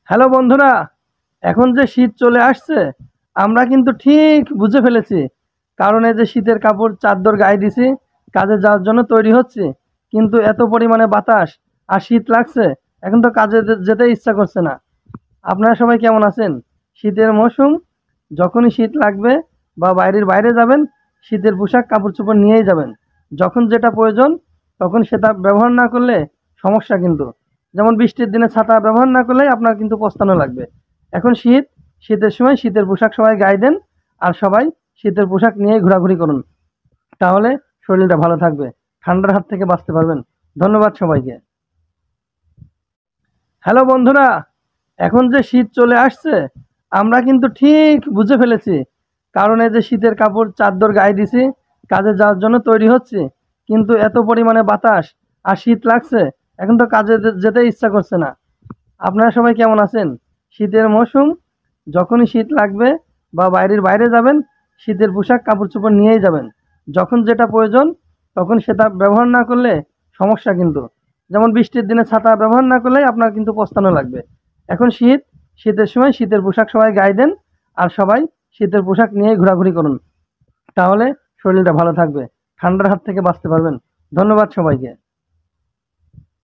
Hello বন্ধুরা, এখন যে শীত চলে আসছে আমরা কিন্তু ঠিক বুঝে ফেলেছি। কারণ এই যে শীতের কাপড় চাদর গায়ে দিছি, কাজে যাওয়ার জন্য তৈরি হচ্ছে, কিন্তু এত পরিমাণে বাতাস আর শীত লাগছে, এখন তো কাজে যেতে ইচ্ছা করছে না। আপনারা সবাই কেমন আছেন? শীতের মৌসুম, যখনই শীত লাগবে বা বাইরের বাইরে যাবেন, শীতের পোশাক কাপড় চোপড় নিয়েই যাবেন। যখন যেটা প্রয়োজন তখন সেটা ব্যবহার না করলে সমস্যা কিন্তু। যেমন বৃষ্টির দিনে ছাতা ব্যবহার না করলেই আপনার কিন্তু পস্তানো লাগবে। এখন শীত, শীতের সময় শীতের পোশাক সবাই গায়ে দেন, আর সবাই শীতের পোশাক নিয়েই ঘোরাঘুরি করুন। তাহলে শরীরটা ভালো থাকবে, ঠান্ডার হাত থেকে বাঁচতে পারবেন। ধন্যবাদ সবাইকে। হ্যালো বন্ধুরা, এখন যে শীত চলে আসছে আমরা কিন্তু ঠিক বুঝে ফেলেছি। কারণ এই যে শীতের কাপড় চাদর গায়ে দিছি, কাজে যাওয়ার জন্য তৈরি হচ্ছে, কিন্তু এত পরিমাণে বাতাস আর শীত লাগছে, এখন তো কাজে যেতে ইচ্ছা করছে না। আপনারা সবাই কেমন আছেন? শীতের মৌসুম, যখনই শীত লাগবে বা বাইরের বাইরে যাবেন, শীতের পোশাক কাপড় চোপড় নিয়েই যাবেন। যখন যেটা প্রয়োজন তখন সেটা ব্যবহার না করলে সমস্যা কিন্তু। যেমন বৃষ্টির দিনে ছাতা ব্যবহার না করলেই আপনার কিন্তু পস্তানো লাগবে। এখন শীত, শীতের সময় শীতের পোশাক সবাই গায়ে দেন, আর সবাই শীতের পোশাক নিয়েই ঘোরাঘুরি করুন। তাহলে শরীরটা ভালো থাকবে, ঠান্ডার হাত থেকে বাঁচতে পারবেন। ধন্যবাদ সবাইকে।